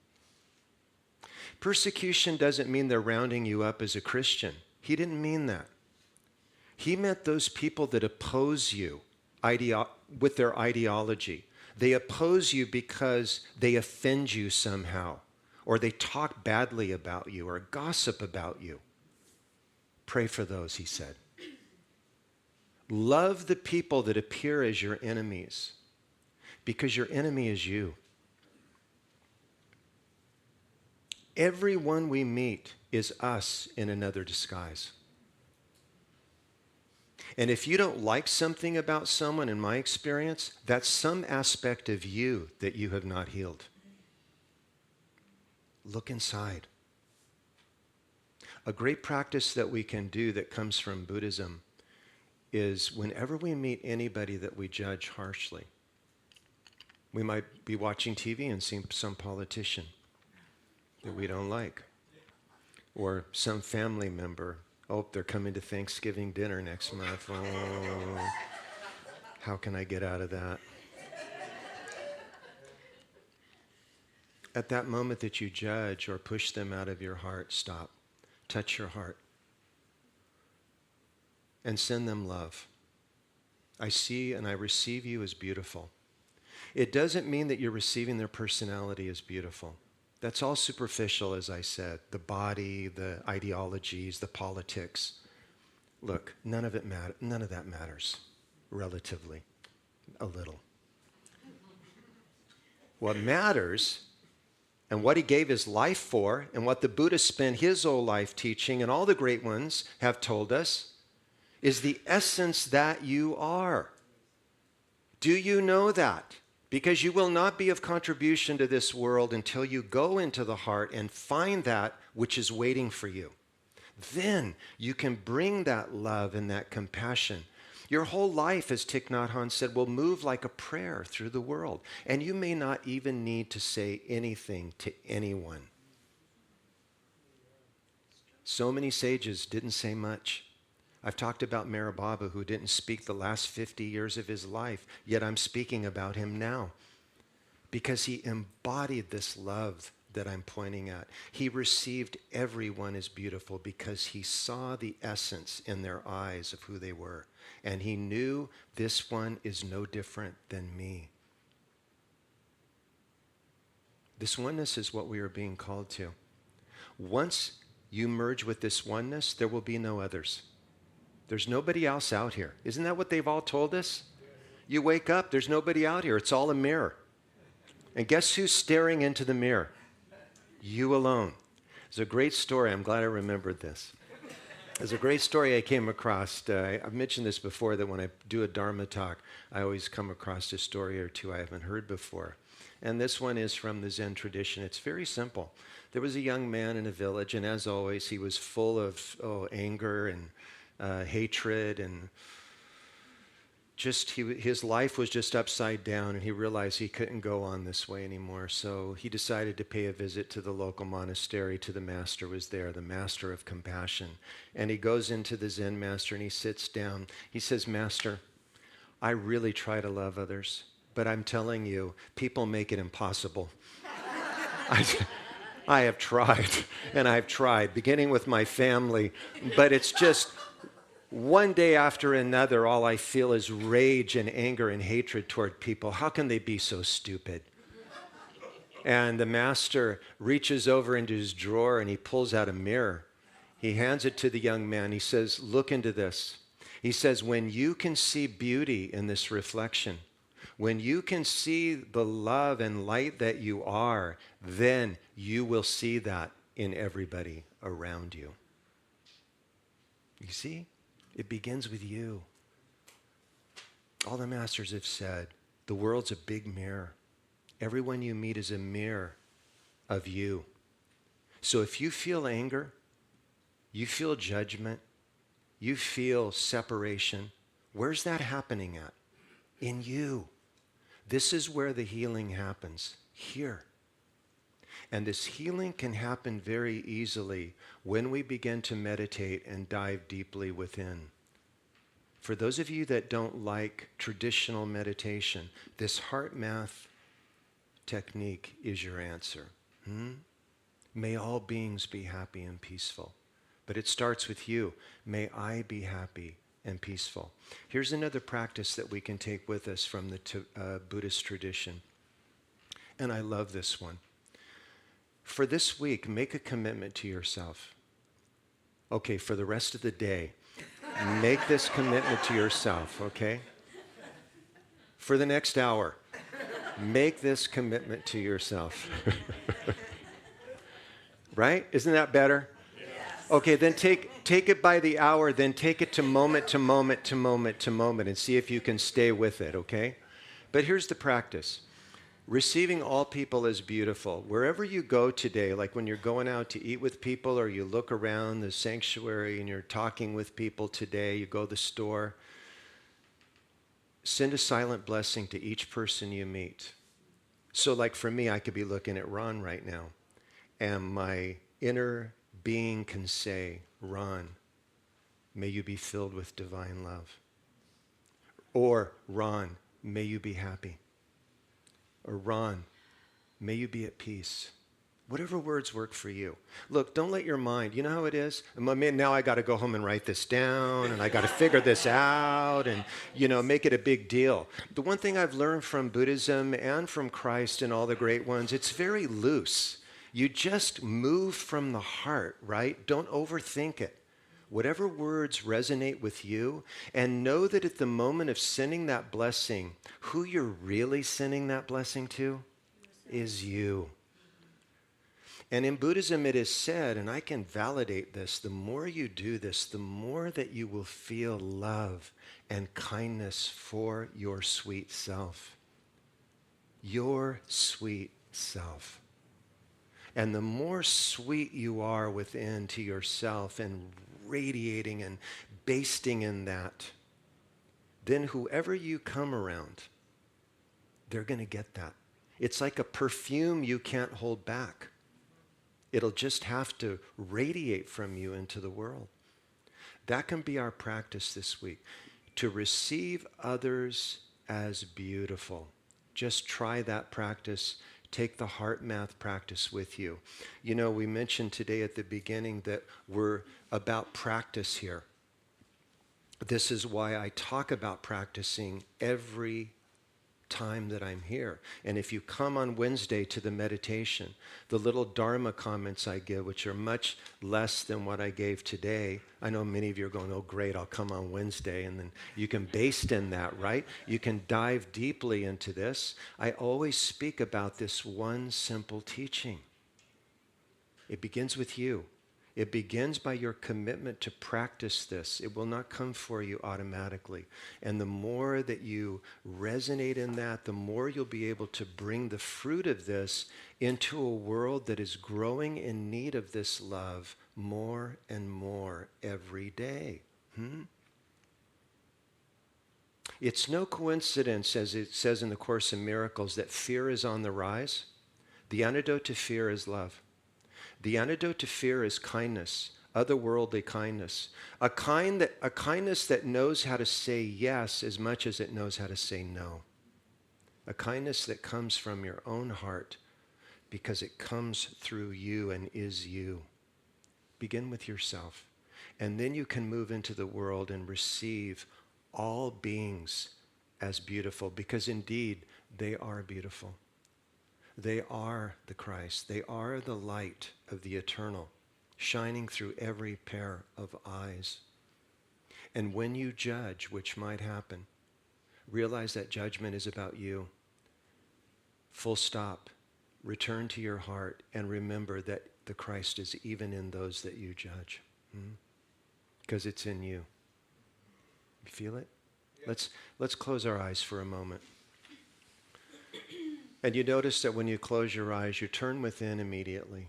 Persecution doesn't mean they're rounding you up as a Christian. He didn't mean that. He meant those people that oppose you with their ideology. They oppose you because they offend you somehow, or they talk badly about you, or gossip about you. Pray for those, he said. Love the people that appear as your enemies, because your enemy is you. Everyone we meet is us in another disguise. And if you don't like something about someone, in my experience, that's some aspect of you that you have not healed. Look inside. A great practice that we can do that comes from Buddhism is whenever we meet anybody that we judge harshly, we might be watching TV and see some politician that we don't like, or some family member. Oh, they're coming to Thanksgiving dinner next month. Oh, how can I get out of that? At that moment that you judge or push them out of your heart, stop. Touch your heart. And send them love. I see and I receive you as beautiful. It doesn't mean that you're receiving their personality as beautiful. That's all superficial, as I said. The body, the ideologies, the politics. Look, none of that matters, relatively, a little. What matters, and what he gave his life for, and what the Buddha spent his whole life teaching, and all the great ones have told us, is the essence that you are. Do you know that? Because you will not be of contribution to this world until you go into the heart and find that which is waiting for you. Then you can bring that love and that compassion. Your whole life, as Thich Nhat Hanh said, will move like a prayer through the world. And you may not even need to say anything to anyone. So many sages didn't say much. I've talked about Meher Baba, who didn't speak the last 50 years of his life, yet I'm speaking about him now because he embodied this love that I'm pointing at. He received everyone as beautiful because he saw the essence in their eyes of who they were. And he knew this one is no different than me. This oneness is what we are being called to. Once you merge with this oneness, there will be no others. There's nobody else out here. Isn't that what they've all told us? You wake up, there's nobody out here. It's all a mirror. And guess who's staring into the mirror? You alone. There's a great story. I'm glad I remembered this. There's a great story I came across. I've mentioned this before, that when I do a Dharma talk, I always come across a story or two I haven't heard before. And this one is from the Zen tradition. It's very simple. There was a young man in a village, and as always, he was full of anger and hatred, and his life was just upside down, and he realized he couldn't go on this way anymore. So he decided to pay a visit to the local monastery, to the master was there, the master of compassion. And he goes into the Zen master and he sits down. He says, "Master, I really try to love others, but I'm telling you, people make it impossible." I have tried, and I've tried, beginning with my family, but it's just one day after another, all I feel is rage and anger and hatred toward people. How can they be so stupid? And the master reaches over into his drawer and he pulls out a mirror. He hands it to the young man. He says, "Look into this." He says, "When you can see beauty in this reflection, when you can see the love and light that you are, then you will see that in everybody around you." You see? It begins with you. All the masters have said, the world's a big mirror. Everyone you meet is a mirror of you. So if you feel anger, you feel judgment, you feel separation, where's that happening at? In you. This is where the healing happens, here. And this healing can happen very easily when we begin to meditate and dive deeply within. For those of you that don't like traditional meditation, this heart math technique is your answer. May all beings be happy and peaceful. But it starts with you. May I be happy and peaceful. Here's another practice that we can take with us from the Buddhist tradition. And I love this one. For this week, make a commitment to yourself. Okay, for the rest of the day, make this commitment to yourself, okay? For the next hour, make this commitment to yourself. Right? Isn't that better? Yes. Okay, then take it by the hour, then take it to moment to moment to moment to moment and see if you can stay with it, okay? But here's the practice. Receiving all people as beautiful. Wherever you go today, like when you're going out to eat with people or you look around the sanctuary and you're talking with people today, you go to the store, send a silent blessing to each person you meet. So like for me, I could be looking at Ron right now, and my inner being can say, Ron, may you be filled with divine love. Or Ron, may you be happy. Or Ron, may you be at peace. Whatever words work for you. Look, don't let your mind, you know how it is? Now I got to go home and write this down, and I got to figure this out, and, make it a big deal. The one thing I've learned from Buddhism and from Christ and all the great ones, it's very loose. You just move from the heart, right? Don't overthink it. Whatever words resonate with you, and know that at the moment of sending that blessing, who you're really sending that blessing to is you. And in Buddhism it is said, and I can validate this, the more you do this, the more that you will feel love and kindness for your sweet self. Your sweet self. And the more sweet you are within to yourself and radiating and basting in that, then whoever you come around, they're going to get that. It's like a perfume you can't hold back. It'll just have to radiate from you into the world. That can be our practice this week, to receive others as beautiful. Just try that practice. Take the heart math practice with you. We mentioned today at the beginning that we're about practice here. This is why I talk about practicing every time that I'm here. And if you come on Wednesday to the meditation, the little Dharma comments I give, which are much less than what I gave today, I know many of you are going, oh great, I'll come on Wednesday, and then you can baste in that, right? You can dive deeply into this. I always speak about this one simple teaching. It begins with you. It begins by your commitment to practice this. It will not come for you automatically. And the more that you resonate in that, the more you'll be able to bring the fruit of this into a world that is growing in need of this love more and more every day. It's no coincidence, as it says in the Course in Miracles, that fear is on the rise. The antidote to fear is love. The antidote to fear is kindness, otherworldly kindness, a kindness that knows how to say yes as much as it knows how to say no, a kindness that comes from your own heart because it comes through you and is you. Begin with yourself, and then you can move into the world and receive all beings as beautiful, because indeed they are beautiful. They are the Christ. They are the light of the eternal, shining through every pair of eyes. And when you judge, which might happen, realize that judgment is about you. Full stop. Return to your heart and remember that the Christ is even in those that you judge. Because it's in you. You feel it? Let's close our eyes for a moment. And you notice that when you close your eyes, you turn within immediately.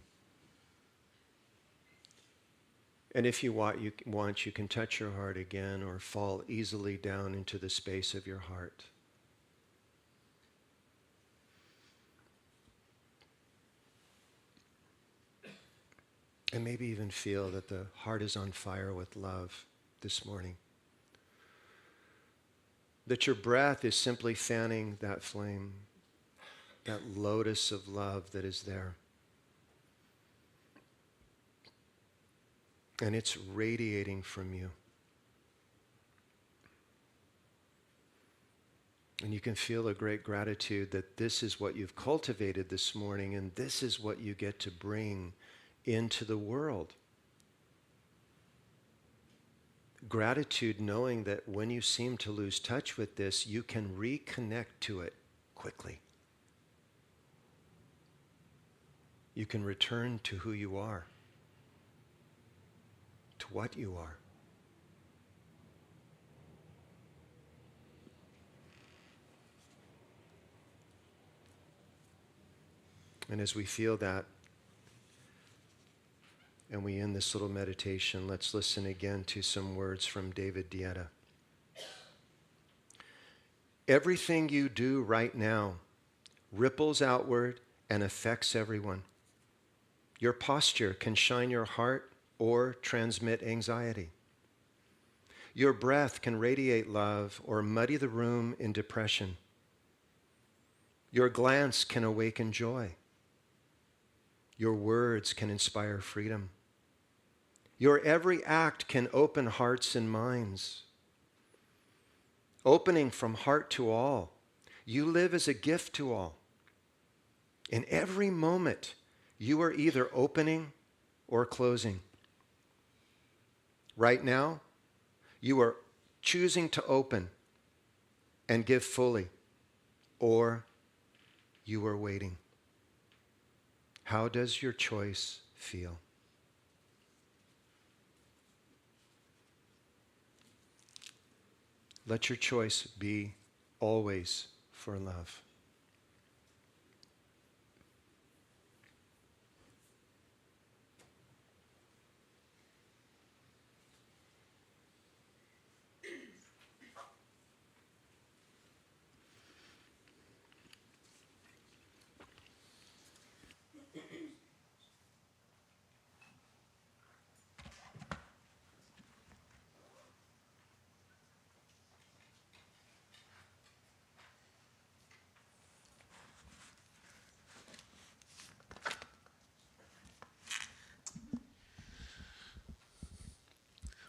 And if you want, you can touch your heart again or fall easily down into the space of your heart. And maybe even feel that the heart is on fire with love this morning. That your breath is simply fanning that flame, that lotus of love that is there. And it's radiating from you. And you can feel a great gratitude that this is what you've cultivated this morning, and this is what you get to bring into the world. Gratitude knowing that when you seem to lose touch with this, you can reconnect to it quickly. You can return to who you are, to what you are. And as we feel that, and we end this little meditation, let's listen again to some words from David Dieta. Everything you do right now ripples outward and affects everyone. Your posture can shine your heart or transmit anxiety. Your breath can radiate love or muddy the room in depression. Your glance can awaken joy. Your words can inspire freedom. Your every act can open hearts and minds. Opening from heart to all, you live as a gift to all. In every moment, you are either opening or closing. Right now, you are choosing to open and give fully, or you are waiting. How does your choice feel? Let your choice be always for love.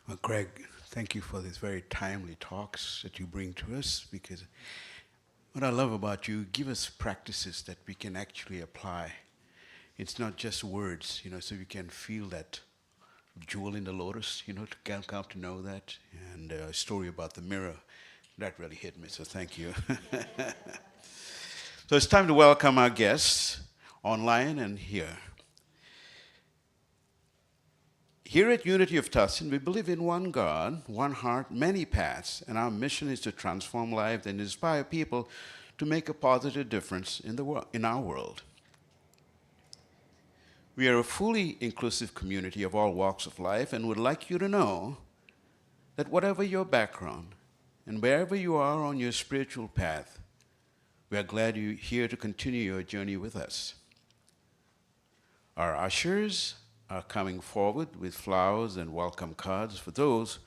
Well, Greg, thank you for these very timely talks that you bring to us, because what I love about you, give us practices that we can actually apply. It's not just words, so we can feel that jewel in the lotus, to come to know that. And a story about the mirror, that really hit me, so thank you. So it's time to welcome our guests online and here. Here at Unity of Tustin, we believe in one God, one heart, many paths, and our mission is to transform lives and inspire people to make a positive difference in our world. We are a fully inclusive community of all walks of life and would like you to know that whatever your background and wherever you are on your spiritual path, we are glad you're here to continue your journey with us. Our ushers are coming forward with flowers and welcome cards for those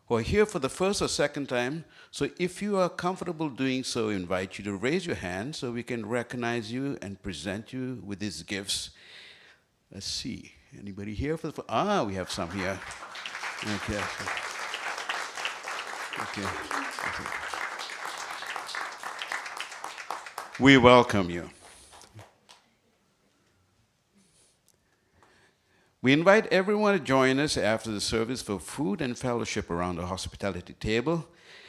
who are here for the first or second time. So if you are comfortable doing so, I invite you to raise your hand so we can recognize you and present you with these gifts. Let's see. Anybody here for the we have some here. Okay. We welcome you. We invite everyone to join us after the service for food and fellowship around the hospitality table,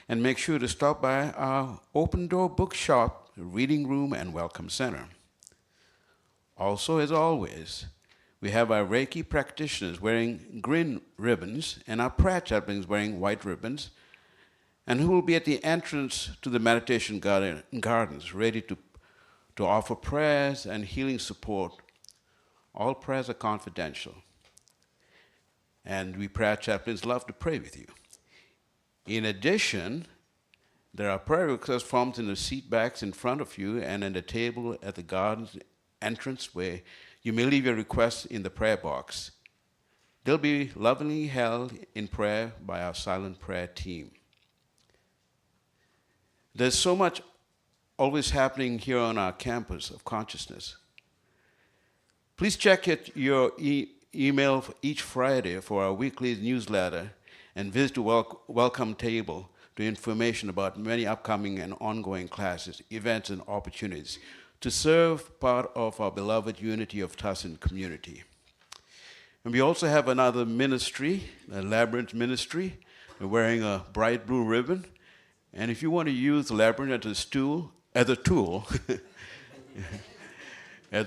and make sure to stop by our open door bookshop, reading room, and welcome center. Also, as always, we have our Reiki practitioners wearing green ribbons and our prayer chaplains wearing white ribbons. and who will be at the entrance to the meditation gardens, ready to offer prayers and healing support. All prayers are confidential, and we prayer chaplains love to pray with you. In addition, there are prayer request forms in the seat backs in front of you and in the table at the garden's entrance where you may leave your requests in the prayer box. They'll be lovingly held in prayer by our silent prayer team. There's so much always happening here on our campus of consciousness. Please check your email for each Friday for our weekly newsletter and visit the welcome table to information about many upcoming and ongoing classes, events, and opportunities to serve part of our beloved Unity of Tustin community. And we also have another ministry, a Labyrinth ministry. We're wearing a bright blue ribbon. And if you want to use the Labyrinth as a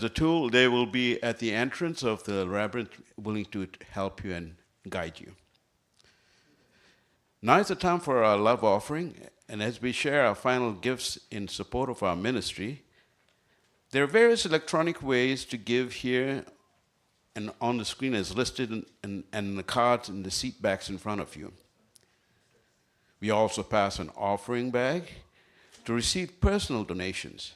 tool, they will be at the entrance of the Labyrinth, willing to help you and guide you. Now is the time for our love offering, and as we share our final gifts in support of our ministry, there are various electronic ways to give here and on the screen as listed and the cards in the seat backs in front of you. We also pass an offering bag to receive personal donations.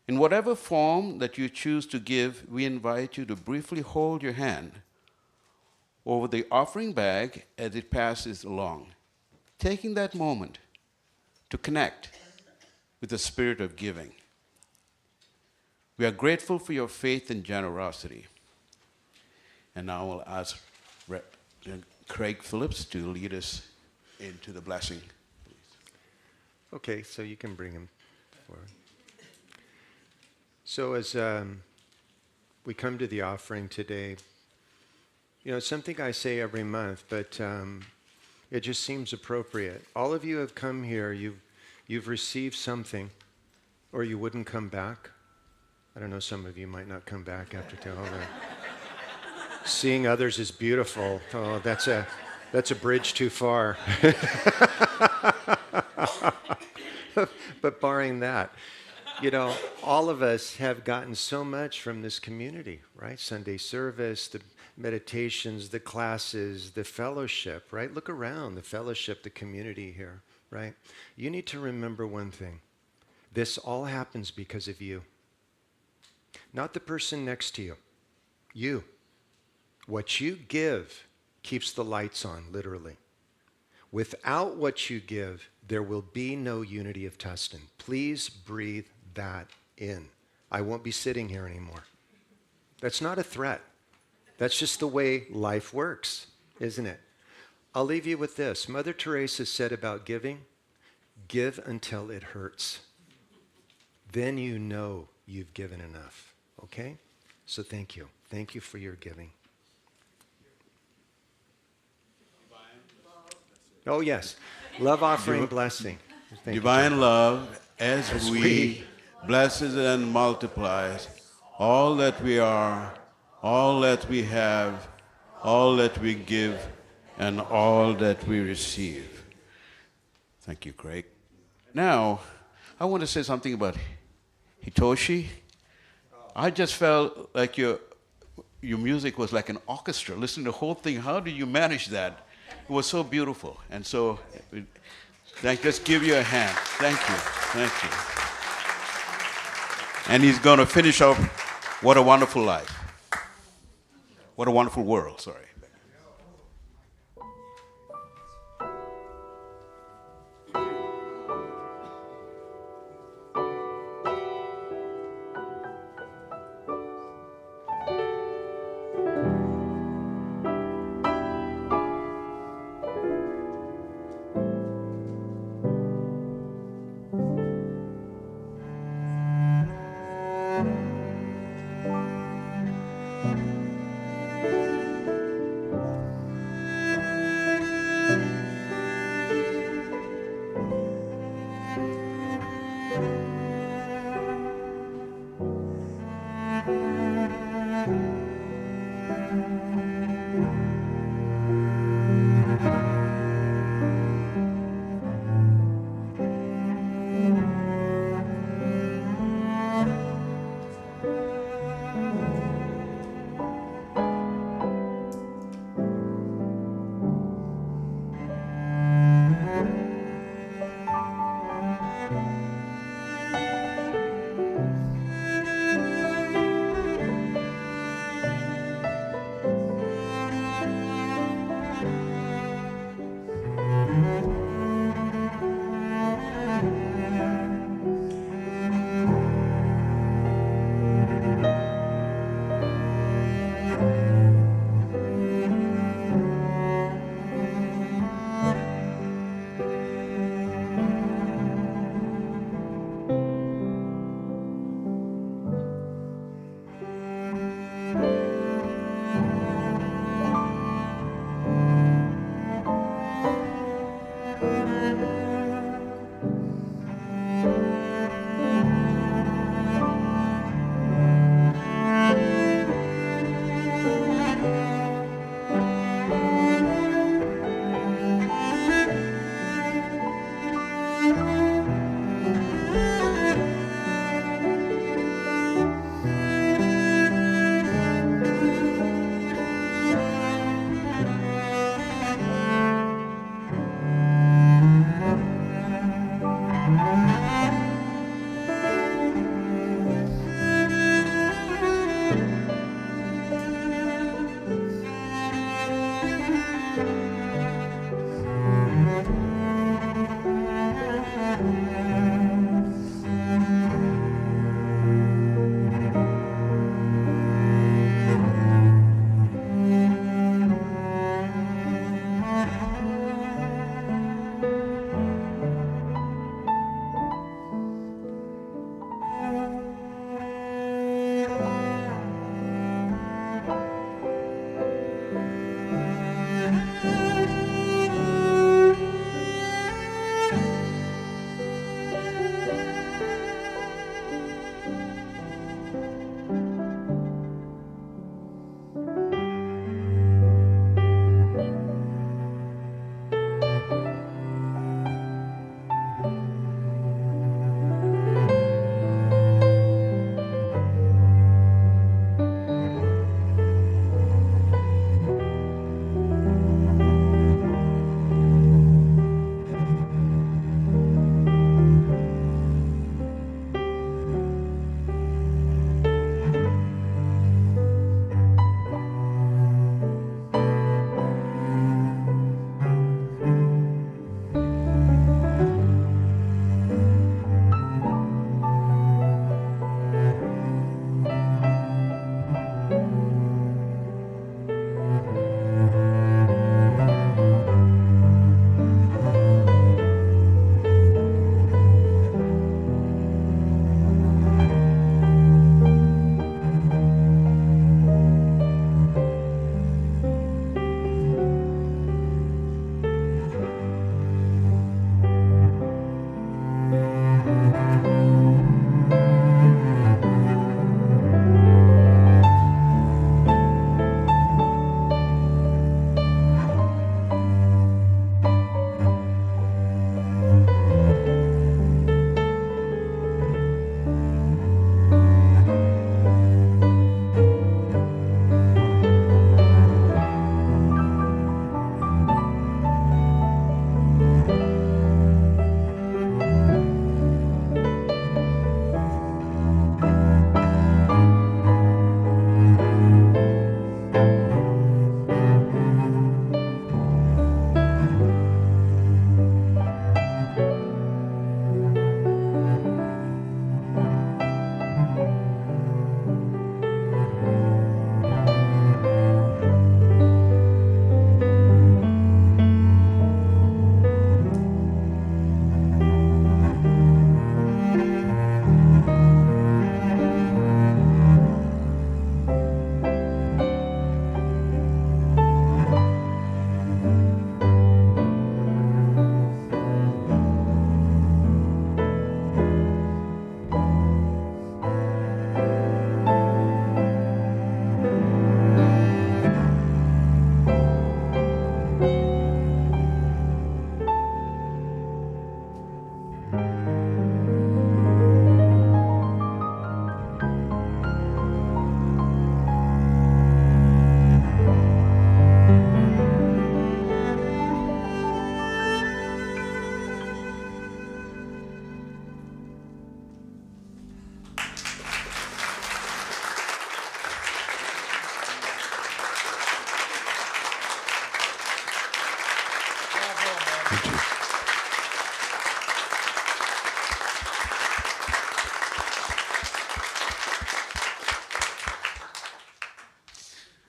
In whatever form that you choose to give, we invite you to briefly hold your hand over the offering bag as it passes along, taking that moment to connect with the spirit of giving. We are grateful for your faith and generosity. And now I'll ask Craig Phillips to lead us into the blessing. Okay, so you can bring him forward. So as we come to the offering today, you know, it's something I say every month, but it just seems appropriate. All of you have come here, you've received something, or you wouldn't come back. I don't know, some of you might not come back after all that. Seeing others is beautiful. Oh, that's a bridge too far. But barring that, you know, all of us have gotten so much from this community, right? Sunday service, the meditations, the classes, the fellowship, right? Look around, the fellowship, the community here, right? You need to remember one thing. This all happens because of you. Not the person next to you. You. What you give keeps the lights on, literally. Without what you give, there will be no unity of Tustin. Please breathe that in. I won't be sitting here anymore. That's not a threat. That's just the way life works, isn't it? I'll leave you with this. Mother Teresa said about giving, give until it hurts. Then you know you've given enough, okay? So thank you. Thank you for your giving. Oh, yes. Love offering blessing. Thank Divine you. love, as we blesses and multiplies all that we are, all that we have, all that we give, and all that we receive. Thank you, Craig. Now, I want to say something about Hitoshi. I just felt like your music was like an orchestra. Listen to the whole thing. How do you manage that? It was so beautiful. And so, let's give you a hand. Thank you. Thank you. And he's going to finish up What a Wonderful Life. What a Wonderful World, sorry.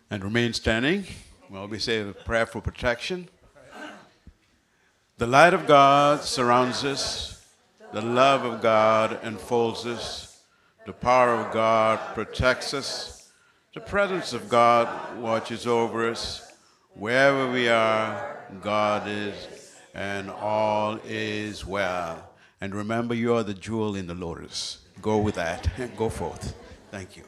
And remain standing while we say a prayer for protection. The light of God surrounds us. The love of God enfolds us. The power of God protects us. The presence of God watches over us. Wherever we are, God is, and all is well. And remember, you are the jewel in the lotus. Go with that. Go forth. Thank you.